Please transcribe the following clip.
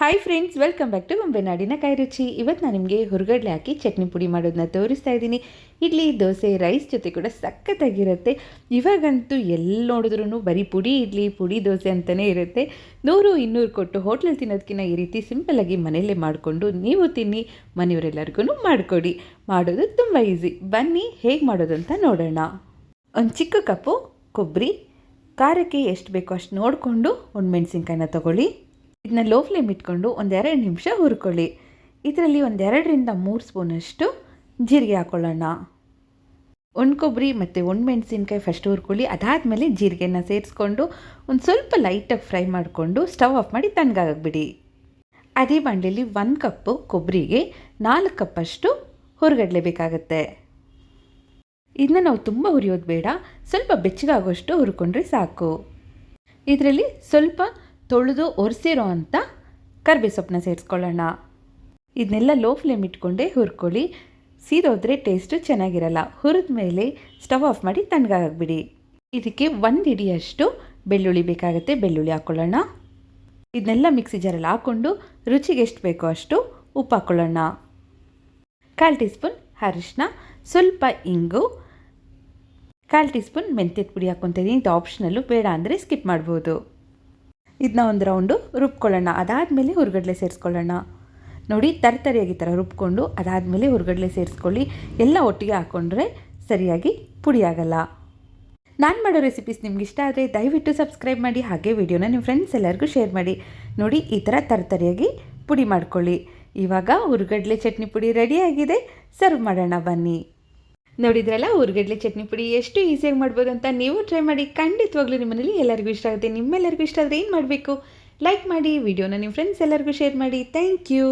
Hi friends, welcome back to ಬೊಂಬೆ ನಾಡಿನ ಕೈ ರುಚಿ. ಇವತ್ತು ನಾನು ನಿಮಗೆ ಹುರ್ಗಡ್ಲೆ ಹಾಕಿ ಚಟ್ನಿ ಪುಡಿ ಮಾಡೋದನ್ನ ತೋರಿಸ್ತಾ ಇದ್ದೀನಿ. ಇಡ್ಲಿ, ದೋಸೆ, ರೈಸ್ ಜೊತೆ ಕೂಡ ಸಖತ್ತಾಗಿರುತ್ತೆ. ಇವಾಗಂತೂ ಎಲ್ಲಿ ನೋಡಿದ್ರೂ ಬರೀ ಪುಡಿ ಇಡ್ಲಿ, ಪುಡಿ ದೋಸೆ ಅಂತಲೇ ಇರುತ್ತೆ. 100-200 ಕೊಟ್ಟು ಹೋಟ್ಲಲ್ಲಿ ತಿನ್ನೋದಕ್ಕಿಂತ ಈ ರೀತಿ ಸಿಂಪಲ್ಲಾಗಿ ಮನೆಯಲ್ಲೇ ಮಾಡಿಕೊಂಡು ನೀವು ತಿನ್ನಿ, ಮನೆಯವರೆಲ್ಲರಿಗೂ ಮಾಡಿಕೊಡಿ. ಮಾಡೋದು ತುಂಬ ಈಸಿ. ಬನ್ನಿ ಹೇಗೆ ಮಾಡೋದು ಅಂತ ನೋಡೋಣ. ಒಂದು ಚಿಕ್ಕ ಕಪ್ಪು ಕೊಬ್ಬರಿ, ಖಾರಕ್ಕೆ ಎಷ್ಟು ಬೇಕೋ ಅಷ್ಟು ನೋಡಿಕೊಂಡು ಒಂದು ಮೆಣಸಿನ್ಕಾಯಿನ ತೊಗೊಳ್ಳಿ. ಇದನ್ನ ಲೋ ಫ್ಲೇಮ್ ಇಟ್ಕೊಂಡು 1-2 ನಿಮಿಷ ಹುರ್ಕೊಳ್ಳಿ. ಇದರಲ್ಲಿ 2-3 ಸ್ಪೂನಷ್ಟು ಜೀರಿಗೆ ಹಾಕ್ಕೊಳ್ಳೋಣ. ಕೊಬ್ಬರಿ ಮತ್ತು ಮೆಣಸಿನ್ಕಾಯಿ ಫಸ್ಟ್ ಹುರ್ಕೊಳ್ಳಿ. ಅದಾದಮೇಲೆ ಜೀರಿಗೆನ ಸೇರಿಸ್ಕೊಂಡು ಒಂದು ಸ್ವಲ್ಪ ಲೈಟಾಗಿ ಫ್ರೈ ಮಾಡಿಕೊಂಡು ಸ್ಟವ್ ಆಫ್ ಮಾಡಿ ತಣ್ಣಗಾಗಬಿಡಿ. ಅದೇ ಬಾಣಲೆಯಲ್ಲಿ 1 ಕಪ್ಪು ಕೊಬ್ಬರಿಗೆ 4 ಕಪ್ಪಷ್ಟು ಹುರ್ಗಡ್ಲೆ ಬೇಕಾಗುತ್ತೆ. ಇದನ್ನ ನಾವು ತುಂಬ ಹುರಿಯೋದು ಬೇಡ, ಸ್ವಲ್ಪ ಬೆಚ್ಚಗಾಗೋಷ್ಟು ಹುರ್ಕೊಂಡ್ರೆ ಸಾಕು. ಇದರಲ್ಲಿ ಸ್ವಲ್ಪ ತೊಳೆದು ಒರೆಸಿರೋ ಅಂಥ ಕರಿಬೇವು ಸೊಪ್ಪನ್ನ ಸೇರಿಸ್ಕೊಳ್ಳೋಣ. ಇದನ್ನೆಲ್ಲ ಲೋ ಫ್ಲೇಮ್ ಇಟ್ಕೊಂಡೇ ಹುರ್ಕೊಳ್ಳಿ. ಸೀದೋದ್ರೆ ಟೇಸ್ಟು ಚೆನ್ನಾಗಿರಲ್ಲ. ಹುರಿದ ಮೇಲೆ ಸ್ಟವ್ ಆಫ್ ಮಾಡಿ ತಣ್ಣಗಾಗಬಿಡಿ. ಇದಕ್ಕೆ 1 ಹಿಡಿಯಷ್ಟು ಬೆಳ್ಳುಳ್ಳಿ ಬೇಕಾಗುತ್ತೆ. ಬೆಳ್ಳುಳ್ಳಿ ಹಾಕ್ಕೊಳ್ಳೋಣ. ಇದನ್ನೆಲ್ಲ ಮಿಕ್ಸಿ ಜಾರಲ್ಲಿ ಹಾಕ್ಕೊಂಡು ರುಚಿಗೆ ಎಷ್ಟು ಬೇಕೋ ಅಷ್ಟು ಉಪ್ಪು ಹಾಕ್ಕೊಳ್ಳೋಣ. 1/4 ಟೀ ಸ್ಪೂನ್ ಅರಿಶಿನ, ಸ್ವಲ್ಪ ಇಂಗು, 1/4 ಟೀ ಸ್ಪೂನ್ ಮೆಂತ್ಯದ ಪುಡಿ ಹಾಕ್ಕೊತಿದ್ದೀನಿ. ಇದು ಆಪ್ಷನಲ್ಲು, ಬೇಡ ಅಂದರೆ ಸ್ಕಿಪ್ ಮಾಡ್ಬೋದು. ಇದನ್ನ ಒಂದು ರೌಂಡು ರುಬ್ಕೊಳ್ಳೋಣ. ಅದಾದಮೇಲೆ ಹುರ್ಗಡ್ಲೆ ಸೇರಿಸ್ಕೊಳ್ಳೋಣ. ನೋಡಿ, ತರಿಯಾಗಿ ಥರ ರುಬ್ಕೊಂಡು ಅದಾದಮೇಲೆ ಹುರ್ಗಡ್ಲೆ ಸೇರಿಸ್ಕೊಳ್ಳಿ. ಎಲ್ಲ ಒಟ್ಟಿಗೆ ಹಾಕ್ಕೊಂಡ್ರೆ ಸರಿಯಾಗಿ ಪುಡಿ ಆಗಲ್ಲ. ನಾನು ಮಾಡೋ ರೆಸಿಪೀಸ್ ನಿಮ್ಗೆ ಇಷ್ಟ ಆದರೆ ದಯವಿಟ್ಟು ಸಬ್ಸ್ಕ್ರೈಬ್ ಮಾಡಿ. ಹಾಗೆ ವಿಡಿಯೋನ ನಿಮ್ಮ ಫ್ರೆಂಡ್ಸ್ ಎಲ್ಲರಿಗೂ ಶೇರ್ ಮಾಡಿ. ನೋಡಿ, ಈ ಥರ ತರಿಯಾಗಿ ಪುಡಿ ಮಾಡ್ಕೊಳ್ಳಿ. ಇವಾಗ ಹುರ್ಗಡ್ಲೆ ಚಟ್ನಿ ಪುಡಿ ರೆಡಿಯಾಗಿದೆ. ಸರ್ವ್ ಮಾಡೋಣ ಬನ್ನಿ. ನೋಡಿದ್ರಲ್ಲ, ಹುರ್ಗಡ್ಲೆ ಚಟ್ನಿ ಪುಡಿ ಎಷ್ಟು ಈಸಿಯಾಗಿ ಮಾಡ್ಬೋದು ಅಂತ. ನೀವು ಟ್ರೈ ಮಾಡಿ. ಖಂಡಿತವಾಗ್ಲೂ ನಿಮ್ಮ ಮನೇಲಿ ಎಲ್ಲರಿಗೂ ಇಷ್ಟ ಆಗುತ್ತೆ. ನಿಮ್ಮೆಲ್ಲರಿಗೂ ಇಷ್ಟ ಆದರೆ ಏನು ಮಾಡಬೇಕು? ಲೈಕ್ ಮಾಡಿ, ವಿಡಿಯೋನ ನಿಮ್ಮ ಫ್ರೆಂಡ್ಸ್ ಎಲ್ಲರಿಗೂ ಶೇರ್ ಮಾಡಿ. Thank you.